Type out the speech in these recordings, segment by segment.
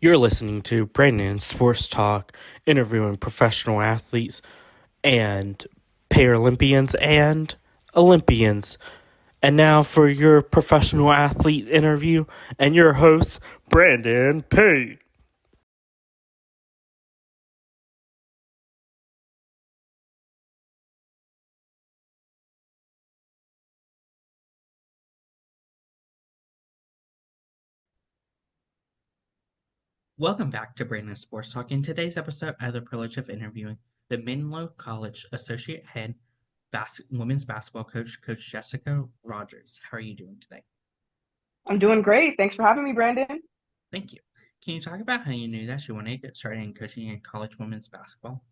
You're listening to Brandon Sports Talk, interviewing professional athletes and Paralympians and Olympians. And now for your professional athlete interview and your host, Brandon P. Welcome back to Brandon Sports Talk. In today's episode, I have the privilege of interviewing the Menlo College Associate Head Women's Basketball Coach, Coach Jessica Rogers. How are you doing today? I'm doing great. Thanks for having me, Brandon. Thank you. Can you talk about how you knew that you wanted to get started in coaching in college women's basketball?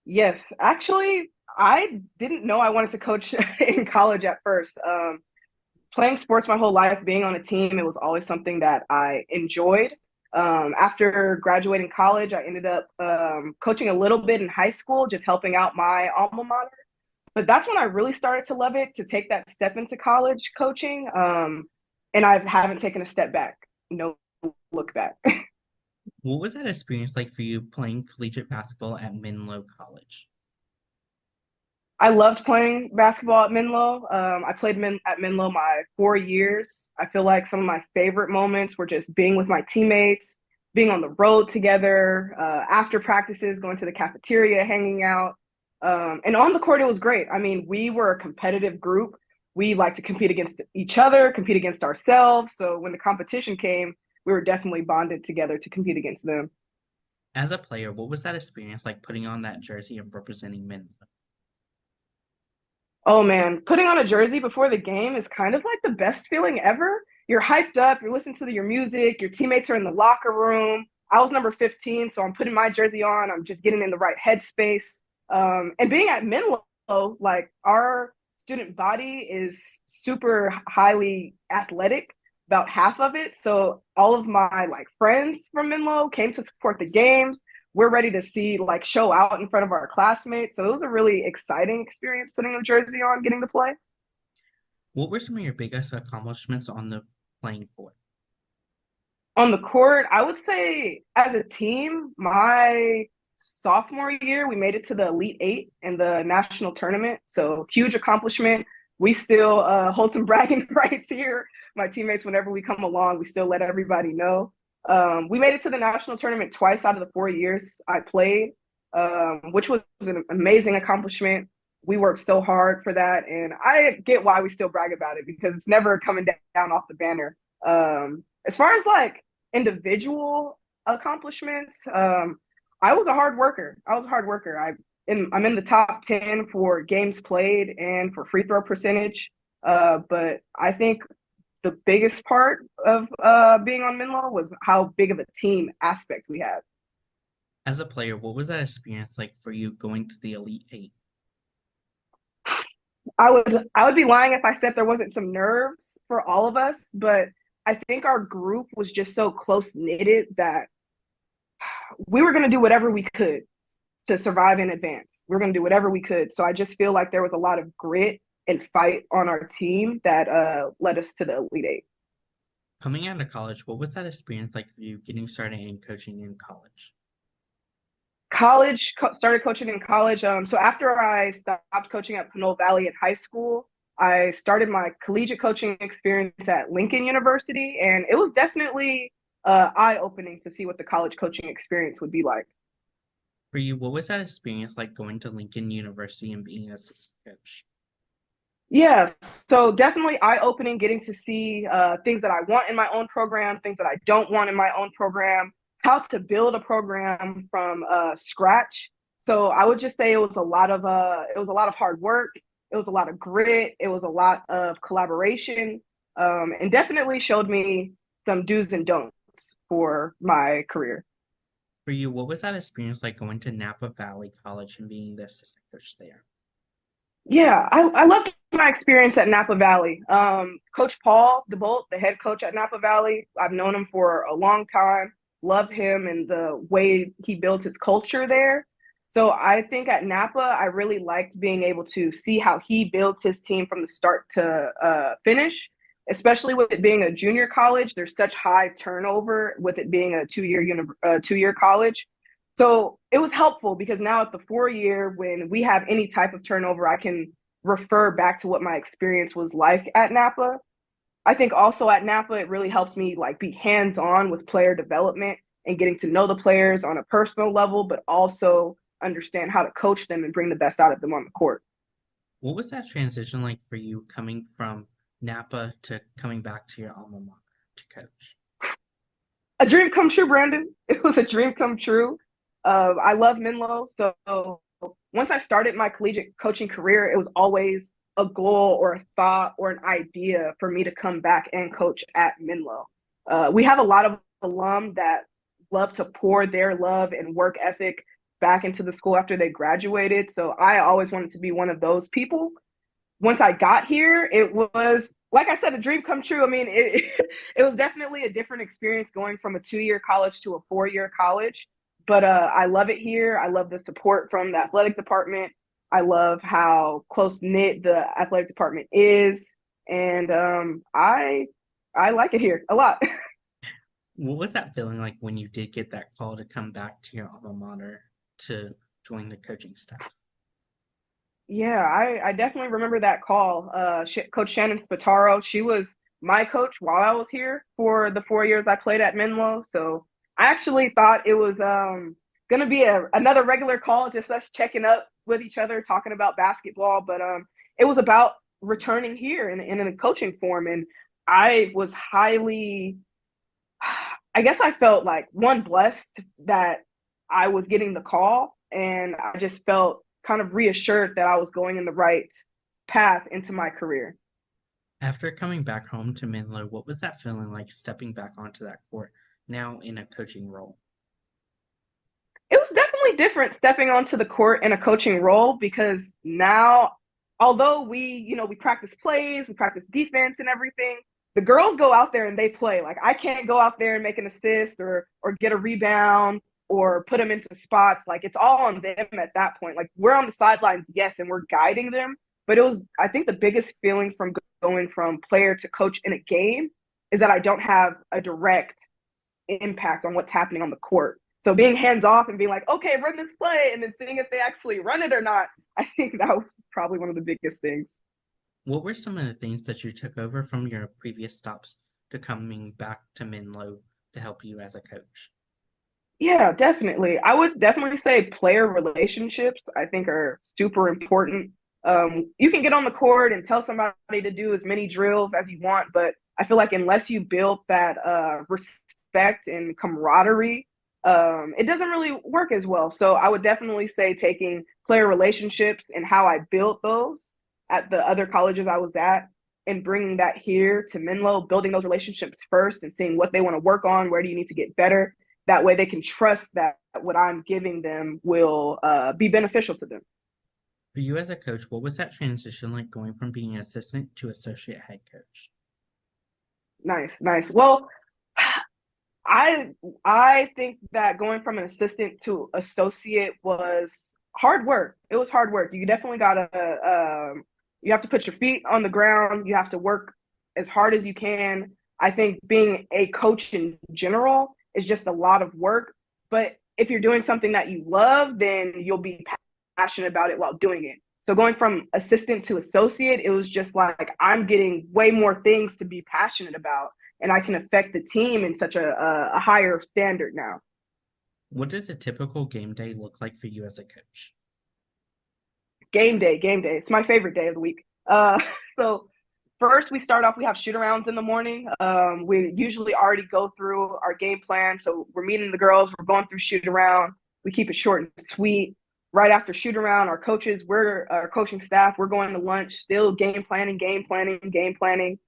Yes, actually, I didn't know I wanted to coach in college at first. Playing sports my whole life, being on a team, it was always something that I enjoyed. After graduating college, I ended up coaching a little bit in high school, just helping out my alma mater. But that's when I really started to love it, to take that step into college coaching. And I haven't taken a step back, no look back. What was that experience like for you playing collegiate basketball at Menlo College? I loved playing basketball at Menlo. I played at Menlo my 4 years. I feel like some of my favorite moments were just being with my teammates, being on the road together, after practices, going to the cafeteria, hanging out. And on the court, it was great. I mean, we were a competitive group. We like to compete against each other, compete against ourselves. So when the competition came, we were definitely bonded together to compete against them. As a player, what was that experience like putting on that jersey and representing Menlo? Oh man, putting on a jersey before the game is kind of like the best feeling ever. You're hyped up, you're listening to your music, your teammates are in the locker room. I was number 15, so I'm putting my jersey on. I'm just getting in the right headspace. And being at Menlo, like our student body is super highly athletic, about half of it. So all of my like friends from Menlo came to support the games. We're ready to see like show out in front of our classmates. So it was a really exciting experience putting the jersey on, getting to play. What were some of your biggest accomplishments on the playing court? On the court, I would say as a team, my sophomore year, we made it to the Elite Eight in the national tournament. So huge accomplishment. We still hold some bragging rights here. My teammates, whenever we come along, we still let everybody know. We made it to the national tournament twice out of the 4 years I played, which was an amazing accomplishment. We worked so hard for that, and I get why we still brag about it because it's never coming down off the banner. As far as like individual accomplishments, I was a hard worker. I was a hard worker. I'm in the top 10 for games played and for free throw percentage. But I think the biggest part of being on Menlo was how big of a team aspect we had. As a player, what was that experience like for you going to the Elite Eight? I would be lying if I said there wasn't some nerves for all of us, but I think our group was just so close knitted that we were going to do whatever we could to survive in advance. We are going to do whatever we could. So I just feel like there was a lot of grit and fight on our team that led us to the Elite Eight. Coming out of college, what was that experience like for you getting started in coaching in college? Started coaching in college. So after I stopped coaching at Pinole Valley in high school, I started my collegiate coaching experience at Lincoln University, and it was definitely eye opening to see what the college coaching experience would be like. For you, what was that experience like going to Lincoln University and being an assistant coach? Yeah, so definitely eye opening, getting to see things that I want in my own program, things that I don't want in my own program, how to build a program from scratch. So I would just say it was a lot of hard work, it was a lot of grit, it was a lot of collaboration, and definitely showed me some do's and don'ts for my career. For you, what was that experience like going to Napa Valley College and being the assistant coach there? Yeah, I loved my experience at Napa Valley. Coach Paul DeBolt, the head coach at Napa Valley, I've known him for a long time. Love him and the way he built his culture there. So I think at Napa, I really liked being able to see how he builds his team from the start to finish. especially with it being a junior college. There's such high turnover with it being a 2 year college. So it was helpful because now at the 4 year, when we have any type of turnover, I can refer back to what my experience was like at Napa. I think also at Napa, it really helped me like be hands on with player development and getting to know the players on a personal level, but also understand how to coach them and bring the best out of them on the court. What was that transition like for you coming from Napa to coming back to your alma mater to coach? A dream come true, Brandon. It was a dream come true. I love Menlo. So once I started my collegiate coaching career, it was always a goal or a thought or an idea for me to come back and coach at Menlo. We have a lot of alum that love to pour their love and work ethic back into the school after they graduated. So I always wanted to be one of those people. Once I got here, it was like I said, a dream come true. I mean, it was definitely a different experience going from a 2 year college to a 4 year college. But I love it here. I love the support from the athletic department. I love how close knit the athletic department is, and I like it here a lot. What was that feeling like when you did get that call to come back to your alma mater to join the coaching staff? Yeah, I definitely remember that call. Coach Shannon Spataro, she was my coach while I was here for the 4 years I played at Menlo. So I actually thought it was going to be another regular call, just us checking up with each other, talking about basketball. But it was about returning here in a coaching form. And I was highly, I guess I felt like one, blessed that I was getting the call. And I just felt kind of reassured that I was going in the right path into my career. After coming back home to Menlo, what was that feeling like stepping back onto that court now in a coaching role? It was definitely different stepping onto the court in a coaching role because now, although we practice plays, we practice defense and everything, the girls go out there and they play. Like I can't go out there and make an assist or get a rebound or put them into spots. Like it's all on them at that point. Like we're on the sidelines, yes, and we're guiding them. But it was, I think, the biggest feeling from going from player to coach in a game is that I don't have a direct impact on what's happening on the court. So being hands off and being like, okay, run this play, and then seeing if they actually run it or not, I think that was probably one of the biggest things. What were some of the things that you took over from your previous stops to coming back to Menlo to help you as a coach? Yeah, definitely. I would definitely say player relationships, I think, are super important. You can get on the court and tell somebody to do as many drills as you want, but I feel like unless you build that respect and camaraderie, it doesn't really work as well. So I would definitely say taking player relationships and how I built those at the other colleges I was at and bringing that here to Menlo, building those relationships first and seeing what they want to work on, where do you need to get better. That way they can trust that what I'm giving them will be beneficial to them. For you as a coach, what was that transition like going from being assistant to associate head coach? Nice, nice. Well, I I think that going from an assistant to associate was hard work. It was hard work. You definitely gotta you have to put your feet on the ground. You have to work as hard as you can. I think being a coach in general is just a lot of work. But if you're doing something that you love, then you'll be passionate about it while doing it. So going from assistant to associate, it was just like I'm getting way more things to be passionate about and I can affect the team in such a higher standard now. What does a typical game day look like for you as a coach? Game day, game day. It's my favorite day of the week. So first we start off, we have shoot arounds in the morning. We usually already go through our game plan. So we're meeting the girls, we're going through shoot around. We keep it short and sweet. Right after shoot around, our coaches, we're our coaching staff, we're going to lunch, still game planning, game planning, game planning.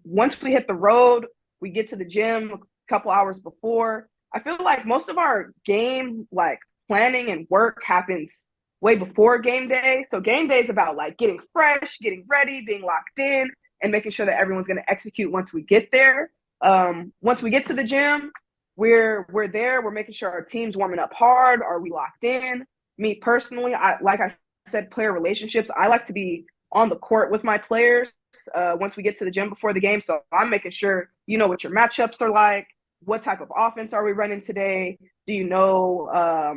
Once we hit the road, we get to the gym a couple hours before. I feel like most of our game like planning and work happens way before game day. So game day is about like getting fresh, getting ready, being locked in, and making sure that everyone's going to execute once we get there. Once we get to the gym, we're there. We're making sure our team's warming up hard. Are we locked in? Me personally, I like I said, player relationships. I like to be on the court with my players. once we get to the gym before the game. So I'm making sure you know what your matchups are like, what type of offense are we running today? Do you know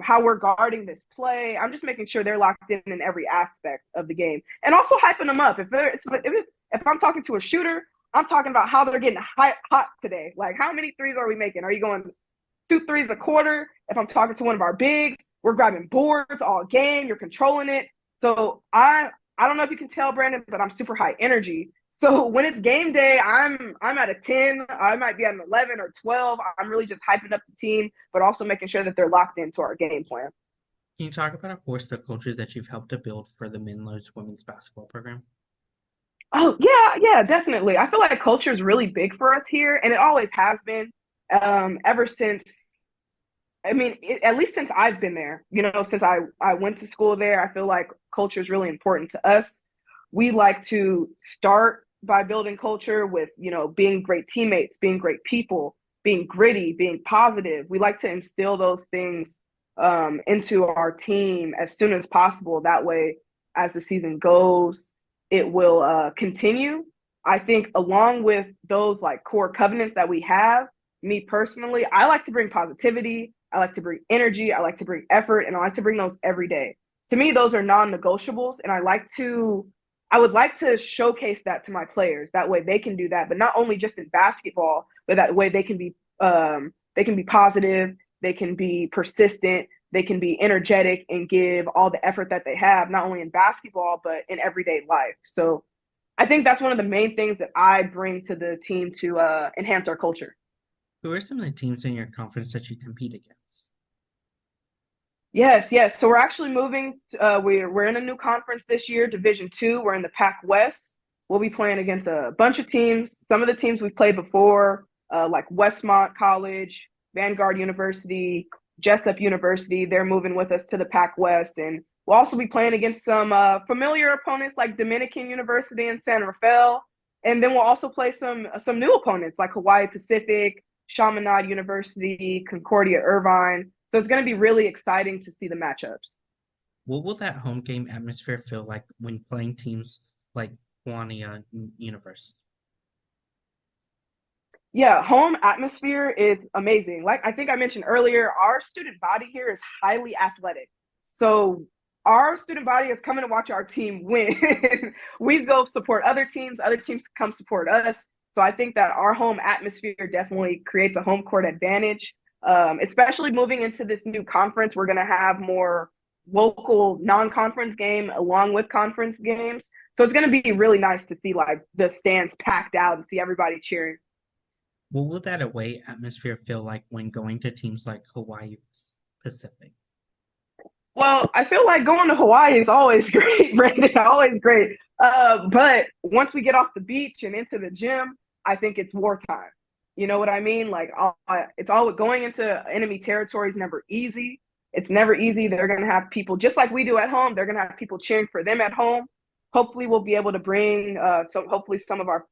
how we're guarding this play? I'm just making sure they're locked in every aspect of the game, and also hyping them up. If I'm talking to a shooter, I'm talking about how they're getting hot today. Like, how many threes are we making? Are you going 2 threes a quarter? If I'm talking to one of our bigs, we're grabbing boards all game. You're controlling it. So I don't know if you can tell, Brandon, but I'm super high energy. So when it's game day, I'm at a 10. I might be at an 11 or 12. I'm really just hyping up the team, but also making sure that they're locked into our game plan. Can you talk about, of course, the culture that you've helped to build for the Menlo's women's basketball program? Oh yeah, definitely. I feel like culture is really big for us here, and it always has been. Ever since, at least since I've been there, since I went to school there, I feel like culture is really important to us. We like to start by building culture with, being great teammates, being great people, being gritty, being positive. We like to instill those things into our team as soon as possible. That way, as the season goes, it will continue. I think along with those like core covenants that we have, me personally, I like to bring positivity. I like to bring energy. I like to bring effort, and I like to bring those every day. To me, those are non-negotiables, and I would like to showcase that to my players. That way, they can do that, but not only just in basketball, but that way they can be positive, they can be persistent, they can be energetic, and give all the effort that they have, not only in basketball but in everyday life. So, I think that's one of the main things that I bring to the team to enhance our culture. Who are some of the teams in your conference that you compete against? Yes. So we're actually moving. We're in a new conference this year, Division Two. We're in the Pac West. We'll be playing against a bunch of teams. Some of the teams we've played before, like Westmont College, Vanguard University, Jessup University. They're moving with us to the Pac West, and we'll also be playing against some familiar opponents like Dominican University and San Rafael. And then we'll also play some new opponents like Hawaii Pacific, Chaminade University, Concordia Irvine. So it's going to be really exciting to see the matchups. What will that home game atmosphere feel like when playing teams like Juania University? Yeah, home atmosphere is amazing. Like I think I mentioned earlier, our student body here is highly athletic. So our student body is coming to watch our team win. We go support other teams come support us. So I think that our home atmosphere definitely creates a home court advantage. Especially moving into this new conference, we're going to have more local non-conference game along with conference games. So it's going to be really nice to see like the stands packed out and see everybody cheering. What will that away atmosphere feel like when going to teams like Hawaii Pacific? Well, I feel like going to Hawaii is always great, Brandon. Always great. But once we get off the beach and into the gym, I think it's wartime. You know what I mean? Like, it's all going into enemy territory is never easy. It's never easy. They're going to have people just like we do at home. They're going to have people cheering for them at home. Hopefully, we'll be able to bring hopefully some of our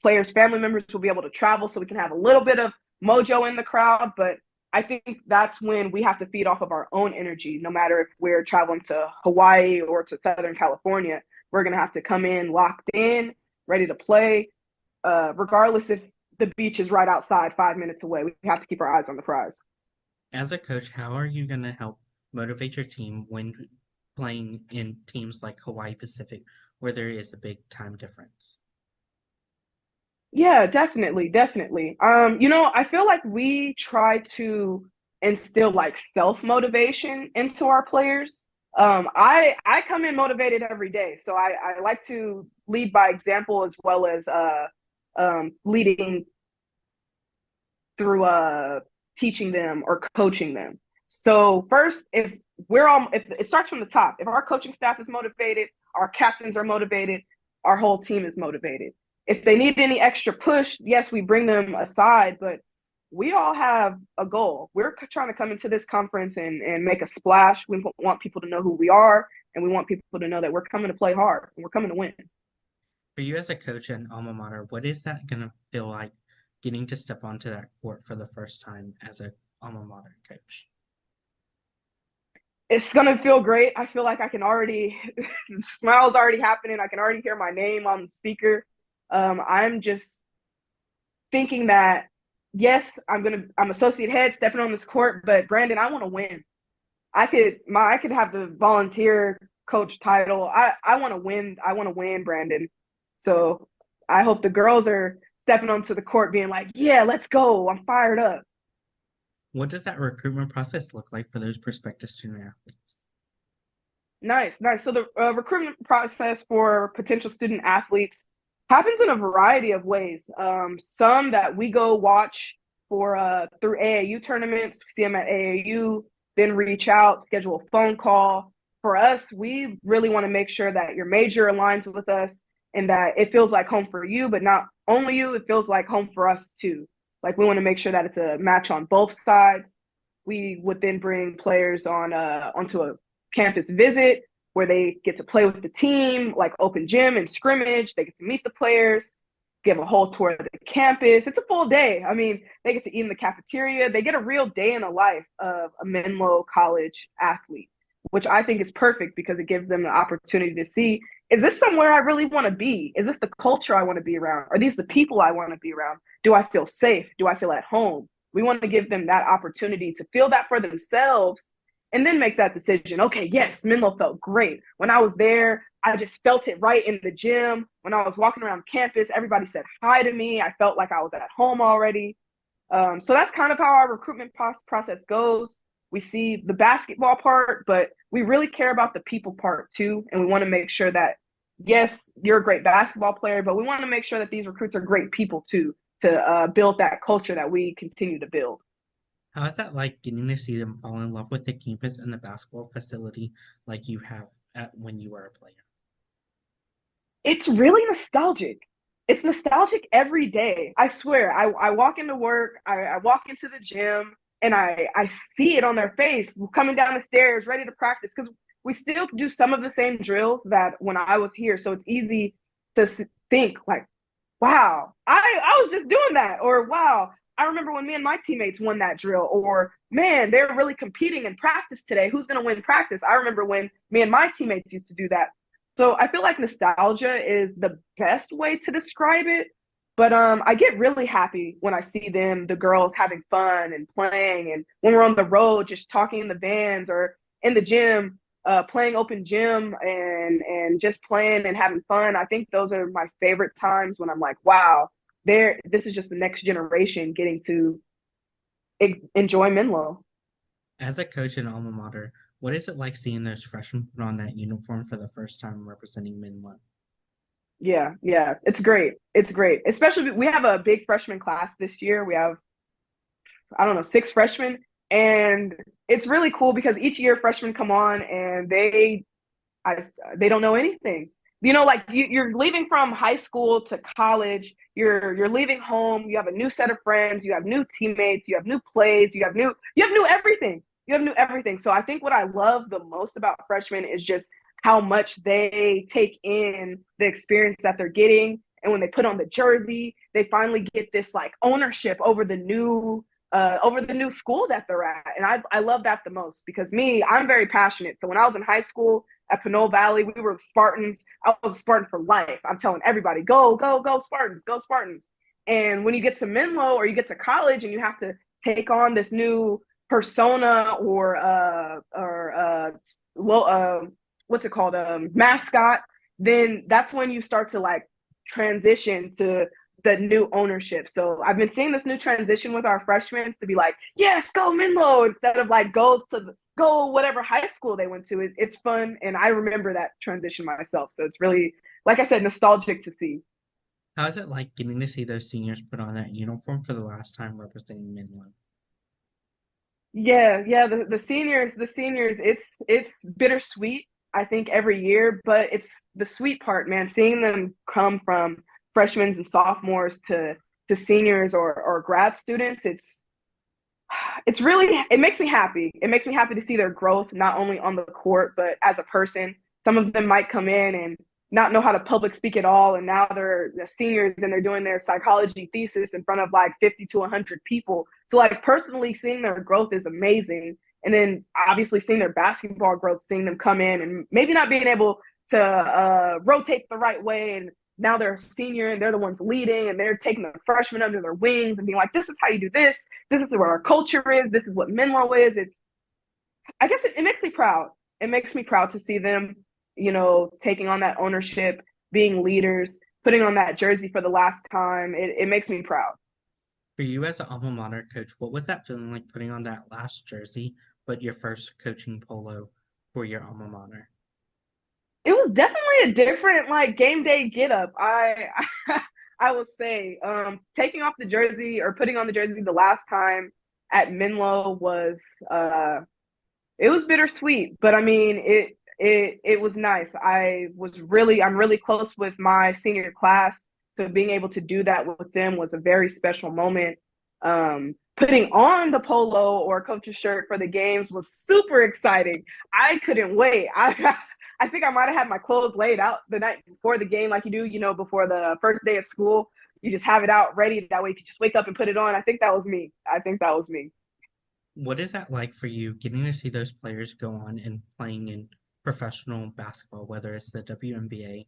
players' family members will be able to travel so we can have a little bit of mojo in the crowd. But I think that's when we have to feed off of our own energy, no matter if we're traveling to Hawaii or to Southern California. We're going to have to come in locked in, ready to play, regardless if the beach is right outside 5 minutes away. We have to keep our eyes on the prize. As a coach, how are you going to help motivate your team when playing in teams like Hawaii Pacific, where there is a big time difference? Yeah, definitely. I feel like we try to instill like self-motivation into our players. I come in motivated every day, so I like to lead by example as well as leading through teaching them or coaching them. So first, if it starts from the top, if our coaching staff is motivated, our captains are motivated, our whole team is motivated. If they need any extra push, yes, we bring them aside, but we all have a goal. We're trying to come into this conference and make a splash. We want people to know who we are, and we want people to know that we're coming to play hard and we're coming to win. For you as a coach and alma mater, what is that going to feel like getting to step onto that court for the first time as a alma mater coach? It's gonna feel great. I feel like I can already smiles already happening. I can already hear my name on the speaker. I'm just thinking that yes, I'm associate head stepping on this court, but Brandon, I want to win. I could have the volunteer coach title. I want to win. I want to win, Brandon. So I hope the girls are stepping onto the court being like, yeah, let's go. I'm fired up. What does that recruitment process look like for those prospective student athletes? Nice, nice. So the recruitment process for potential student athletes happens in a variety of ways. Some that we go watch for through AAU tournaments, see them at AAU, then reach out, schedule a phone call. For us, we really want to make sure that your major aligns with us and that it feels like home for you, but not only you, it feels like home for us too. Like we want to make sure that it's a match on both sides. We would then bring players on onto a campus visit where they get to play with the team, like open gym and scrimmage. They get to meet the players, give a whole tour of the campus. It's a full day. I mean, they get to eat in the cafeteria. They get a real day in the life of a Menlo College athlete, which I think is perfect because it gives them the opportunity to see, is this somewhere I really want to be? Is this the culture I want to be around? Are these the people I want to be around? Do I feel safe? Do I feel at home? We want to give them that opportunity to feel that for themselves and then make that decision. Okay, yes, Menlo felt great. When I was there, I just felt it right in the gym. When I was walking around campus, everybody said hi to me. I felt like I was at home already. So that's kind of how our recruitment process goes. We see the basketball part, but we really care about the people part too. And we want to make sure that, yes, you're a great basketball player, but we want to make sure that these recruits are great people too to build that culture that we continue to build. How is that like getting to see them fall in love with the campus and the basketball facility like you have when you were a player? It's really nostalgic. It's nostalgic every day. I swear. I walk into work, I walk into the gym, and I see it on their face coming down the stairs, ready to practice. Because we still do some of the same drills that when I was here. So it's easy to think like, wow, I was just doing that. Or wow, I remember when me and my teammates won that drill. Or man, they're really competing in practice today. Who's going to win practice? I remember when me and my teammates used to do that. So I feel like nostalgia is the best way to describe it. But I get really happy when I see them, the girls having fun and playing, and when we're on the road, just talking in the vans or in the gym, playing open gym and just playing and having fun. I think those are my favorite times when I'm like, wow, there. This is just the next generation getting to enjoy Menlo. As a coach in alma mater, what is it like seeing those freshmen put on that uniform for the first time representing Menlo? Yeah, yeah, it's great. It's great. Especially we have a big freshman class this year. We have I don't know, 6 freshmen. And it's really cool because each year freshmen come on and I, they don't know anything. You know, like you're leaving from high school to college. You're leaving home. You have a new set of friends. You have new teammates. You have new plays. You have new everything. You have new everything. So I think what I love the most about freshmen is just how much they take in the experience that they're getting. And when they put on the jersey, they finally get this like ownership over the new school that they're at. And I love that the most because I'm very passionate. So when I was in high school at Pinole Valley, we were Spartans. I was a Spartan for life. I'm telling everybody, go, go, go Spartans, go Spartans. And when you get to Menlo or you get to college and you have to take on this new persona or what's it called, mascot, then that's when you start to like transition to the new ownership. So I've been seeing this new transition with our freshmen to be like, yes, go Menlo instead of like go whatever high school they went to. It's fun, and I remember that transition myself. So it's really, like I said, nostalgic to see. How is it like getting to see those seniors put on that uniform for the last time representing Menlo? Yeah, yeah. The seniors. It's bittersweet. I think every year, but it's the sweet part, man. Seeing them come from freshmen and sophomores to seniors or grad students. It's really it makes me happy. It makes me happy to see their growth not only on the court but as a person. Some of them might come in and not know how to public speak at all, and now they're the seniors and they're doing their psychology thesis in front of like 50 to 100 people. So like personally, seeing their growth is amazing, And then obviously seeing their basketball growth, seeing them come in and maybe not being able to rotate the right way. And now they're a senior and they're the ones leading and they're taking the freshmen under their wings and being like, this is how you do this. This is what our culture is. This is what Menlo is. I guess it makes me proud. It makes me proud to see them, taking on that ownership, being leaders, putting on that jersey for the last time. It makes me proud. For you as an alma mater coach, what was that feeling like putting on that last jersey, but your first coaching polo for your alma mater? It was definitely a different game day get up. I will say, taking off the jersey or putting on the jersey the last time at Menlo was it was bittersweet, but I mean it was nice. I'm really close with my senior class, so being able to do that with them was a very special moment. Putting on the polo or coach's shirt for the games was super exciting. I couldn't wait. I think I might have had my clothes laid out the night before the game, like you do, before the first day of school. You just have it out ready. That way you can just wake up and put it on. I think that was me. What is that like for you getting to see those players go on and playing in professional basketball, whether it's the WNBA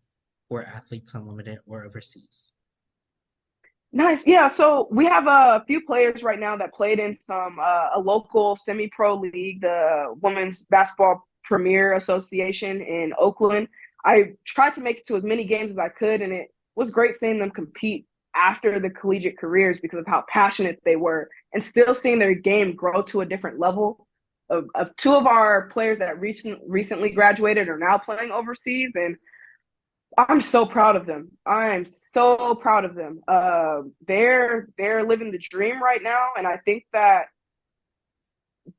or Athletes Unlimited or overseas? Nice. Yeah. So we have a few players right now that played in a local semi-pro league, the Women's Basketball Premier Association in Oakland. I tried to make it to as many games as I could, and it was great seeing them compete after the collegiate careers because of how passionate they were, and still seeing their game grow to a different level. Of two of our players that recently graduated are now playing overseas, and I'm so proud of them. I'm so proud of them. They're living the dream right now, and I think that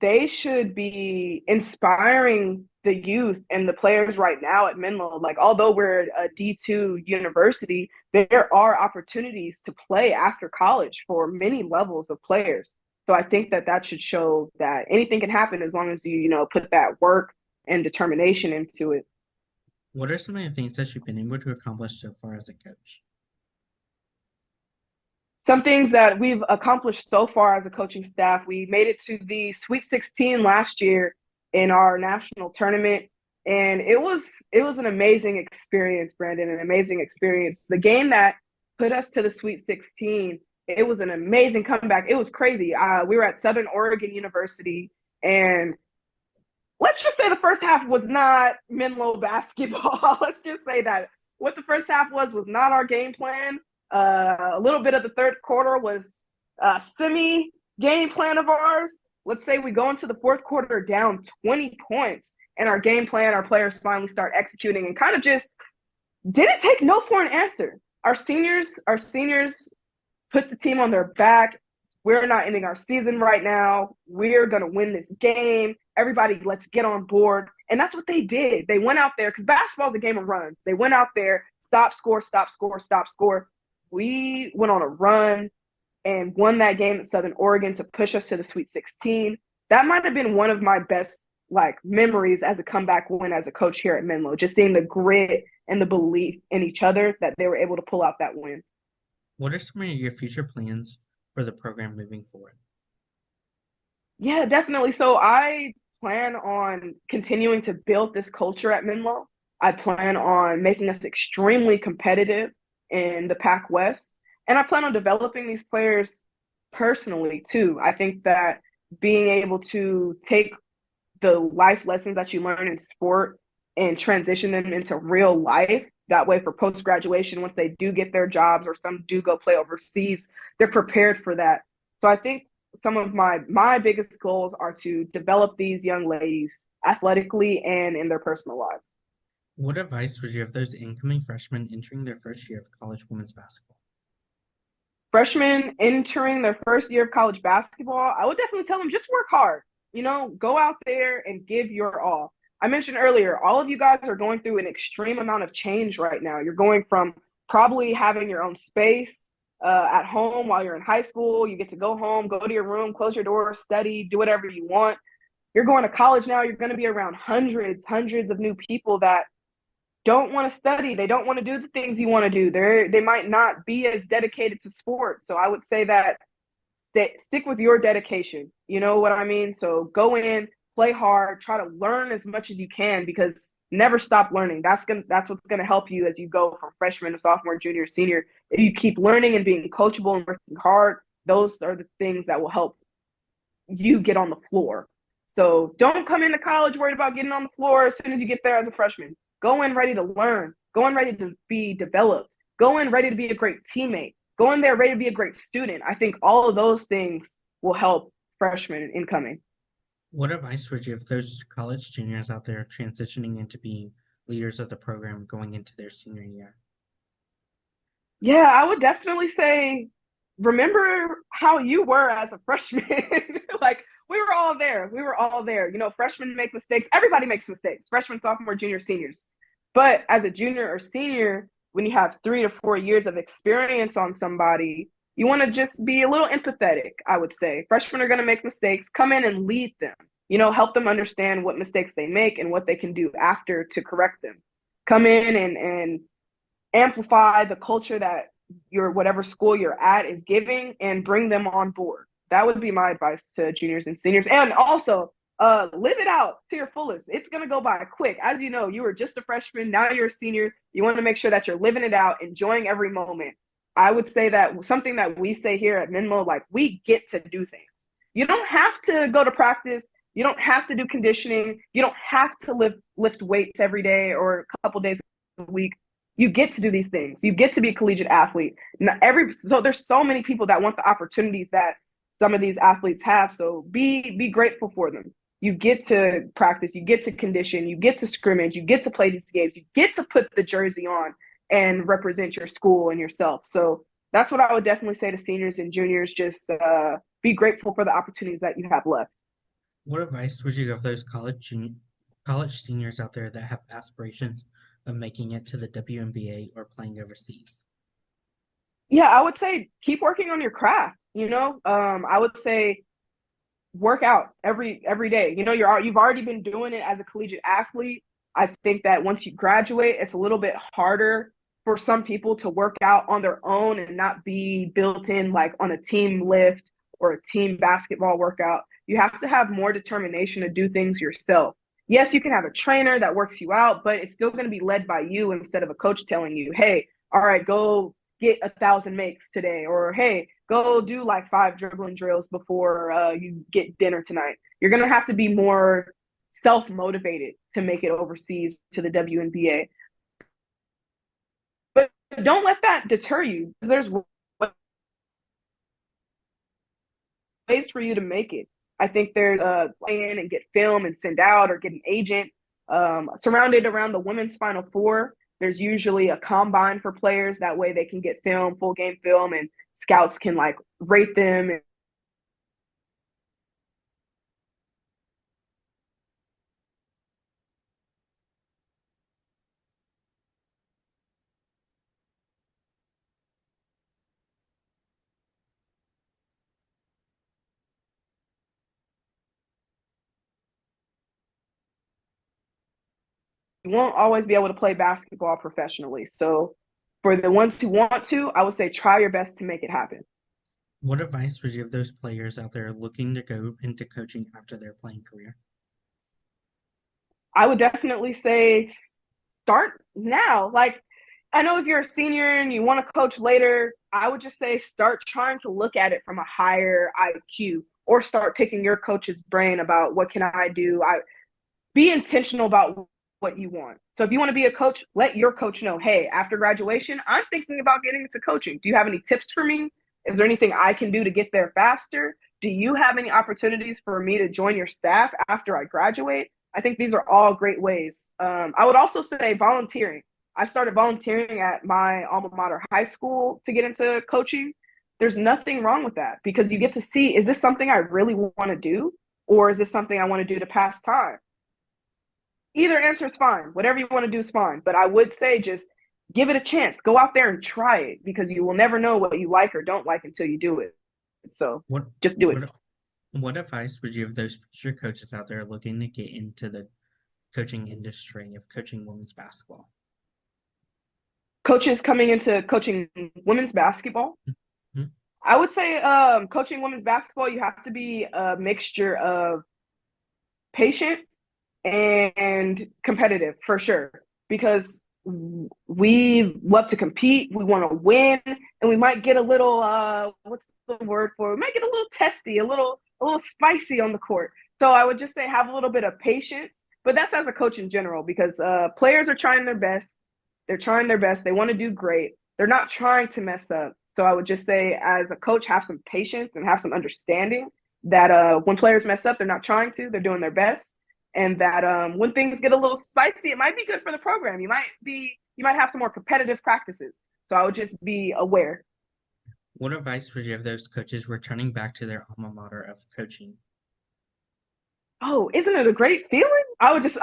they should be inspiring the youth and the players right now at Menlo. Like, although we're a D2 university, there are opportunities to play after college for many levels of players. So I think that should show that anything can happen as long as you put that work and determination into it. What are some of the things that you've been able to accomplish so far as a coach? Some things that we've accomplished so far as a coaching staff, we made it to the Sweet 16 last year in our national tournament, and it was an amazing experience, Brandon, an amazing experience. The game that put us to the Sweet 16, it was an amazing comeback. It was crazy. We were at Southern Oregon University, and let's just say the first half was not Menlo basketball. Let's just say that what the first half was not our game plan. A little bit of the third quarter was a semi game plan of ours. Let's say we go into the fourth quarter down 20 points, and our game plan, our players finally start executing and kind of just didn't take no for an answer. Our seniors put the team on their back. We're not ending our season right now. We're going to win this game. Everybody, let's get on board. And that's what they did. They went out there because basketball is a game of runs. They went out there, stop, score, stop, score, stop, score. We went on a run and won that game at Southern Oregon to push us to the Sweet 16. That might have been one of my best memories as a comeback win as a coach here at Menlo, just seeing the grit and the belief in each other that they were able to pull out that win. What are some of your future plans for the program moving forward? Yeah, definitely. So I plan on continuing to build this culture at Menlo. I plan on making us extremely competitive in the Pac West. And I plan on developing these players personally too. I think that being able to take the life lessons that you learn in sport and transition them into real life, that way for post graduation, once they do get their jobs or some do go play overseas, they're prepared for that. So I think some of my biggest goals are to develop these young ladies athletically and in their personal lives. What advice would you give those incoming freshmen entering their first year of college women's basketball? Freshmen entering their first year of college basketball, I would definitely tell them just work hard. Go out there and give your all. I mentioned earlier, all of you guys are going through an extreme amount of change right now. You're going from probably having your own space at home while you're in high school. You get to go home, go to your room, close your door, study, do whatever you want. You're going to college now. You're going to be around hundreds of new people that don't want to study. They don't want to do the things you want to do. They might not be as dedicated to sports. So I would say that stick with your dedication. You know what I mean? So go in, play hard, try to learn as much as you can because never stop learning. That's what's gonna help you as you go from freshman to sophomore, junior, senior. If you keep learning and being coachable and working hard, those are the things that will help you get on the floor. So don't come into college worried about getting on the floor as soon as you get there as a freshman. Go in ready to learn, go in ready to be developed, go in ready to be a great teammate, go in there ready to be a great student. I think all of those things will help freshmen incoming. What advice would you give those college juniors out there transitioning into being leaders of the program going into their senior year? Yeah, I would definitely say remember how you were as a freshman. Like we were all there. We were all there. You know, freshmen make mistakes. Everybody makes mistakes. Freshmen, sophomore, junior, seniors. But as a junior or senior, when you have 3 to 4 years of experience on somebody, you want to just be a little empathetic, I would say. Freshmen are going to make mistakes. Come in and lead them. You know, help them understand what mistakes they make and what they can do after to correct them. Come in and amplify the culture that your whatever school you're at is giving and bring them on board. That would be my advice to juniors and seniors. And also, live it out to your fullest. It's going to go by quick. As you know, you were just a freshman. Now you're a senior. You want to make sure that you're living it out, enjoying every moment. I would say that something that we say here at Menlo, like we get to do things. You don't have to go to practice. You don't have to do conditioning. You don't have to lift weights every day or a couple days a week. You get to do these things. You get to be a collegiate athlete. So there's so many people that want the opportunities that some of these athletes have. So be grateful for them. You get to practice, you get to condition, you get to scrimmage, you get to play these games, you get to put the jersey on and represent your school and yourself. So that's what I would definitely say to seniors and juniors. Just be grateful for the opportunities that you have left. What advice would you give those college seniors out there that have aspirations of making it to the WNBA or playing overseas? Yeah, I would say keep working on your craft. I would say work out every day. You know, you've already been doing it as a collegiate athlete. I think that once you graduate, it's a little bit harder for some people to work out on their own and not be built in like on a team lift or a team basketball workout. You have to have more determination to do things yourself. Yes, you can have a trainer that works you out, but it's still going to be led by you instead of a coach telling you, hey, all right, go get 1,000 makes today, or hey, go do like 5 dribbling drills before you get dinner tonight. You're going to have to be more self-motivated to make it overseas to the WNBA. But don't let that deter you. There's ways for you to make it. I think there's play in and get film and send out or get an agent. Surrounded around the women's Final Four, there's usually a combine for players. That way they can get film, full game film, and scouts can like rate them. You won't always be able to play basketball professionally. So for the ones who want to, I would say try your best to make it happen. What advice would you give those players out there looking to go into coaching after their playing career? I would definitely say start now. Like, I know if you're a senior and you want to coach later, I would just say start trying to look at it from a higher IQ or start picking your coach's brain about what can I do. Be intentional about what you want. So if you want to be a coach, let your coach know, hey, after graduation, I'm thinking about getting into coaching. Do you have any tips for me? Is there anything I can do to get there faster? Do you have any opportunities for me to join your staff after I graduate? I think these are all great ways. I would also say volunteering. I started volunteering at my alma mater high school to get into coaching. There's nothing wrong with that because you get to see, is this something I really want to do? Or is this something I want to do to pass time? Either answer is fine. Whatever you want to do is fine. But I would say just give it a chance. Go out there and try it because you will never know what you like or don't like until you do it. So What just do it. what advice would you give those future coaches out there looking to get into the coaching industry of coaching women's basketball? Coaches coming into coaching women's basketball. Hmm? I would say coaching women's basketball, you have to be a mixture of patient and competitive for sure, because we love to compete, we want to win, and we might get a little what's the word for it? We might get a little testy, a little spicy on the court. So I would just say have a little bit of patience, but that's as a coach in general, because players are trying their best. They're trying their best. They want to do great. They're not trying to mess up. So I would just say, as a coach, have some patience and have some understanding that when players mess up, they're not trying to. They're doing their best, and that when things get a little spicy, it might be good for the program. You might have some more competitive practices. So I would just be aware. What advice would you give those coaches returning back to their alma mater of coaching? Oh, isn't it a great feeling? I would just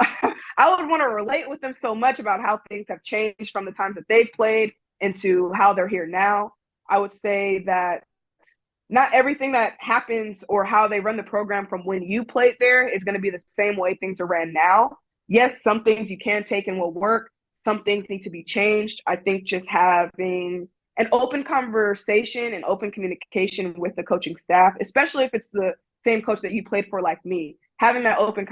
I would want to relate with them so much about how things have changed from the times that they've played into how they're here now. I would say that not everything that happens or how they run the program from when you played there is going to be the same way things are ran now. Yes, some things you can take and will work. Some things need to be changed. I think just having an open conversation and open communication with the coaching staff, especially if it's the same coach that you played for, like me, having that open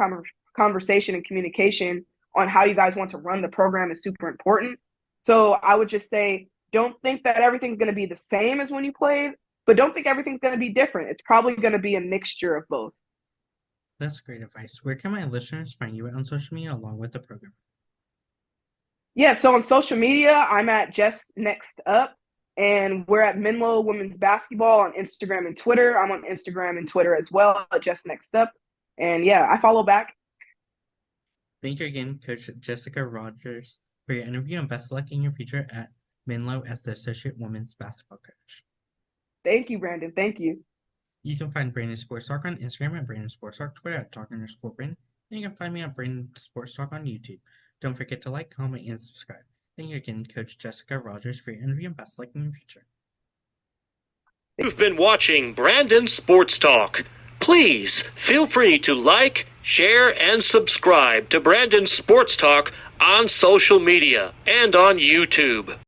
conversation and communication on how you guys want to run the program is super important. So I would just say, don't think that everything's going to be the same as when you played, but don't think everything's going to be different. It's probably going to be a mixture of both. That's great advice. Where can my listeners find you on social media along with the program? Yeah, so on social media, I'm at Just Next Up, and we're at Menlo Women's Basketball on Instagram and Twitter. I'm on Instagram and Twitter as well at Just Next Up. And yeah, I follow back. Thank you again, Coach Jessica Rogers, for your interview, and best of luck in your future at Menlo as the Associate Women's Basketball Coach. Thank you, Brandon. Thank you. You can find Brandon Sports Talk on Instagram at Brandon Sports Talk, Twitter at Talk_Brandon, and you can find me at Brandon Sports Talk on YouTube. Don't forget to like, comment, and subscribe. Thank you again, Coach Jessica Rogers, for your interview, and best of luck in your future. You've been watching Brandon Sports Talk. Please feel free to like, share, and subscribe to Brandon Sports Talk on social media and on YouTube.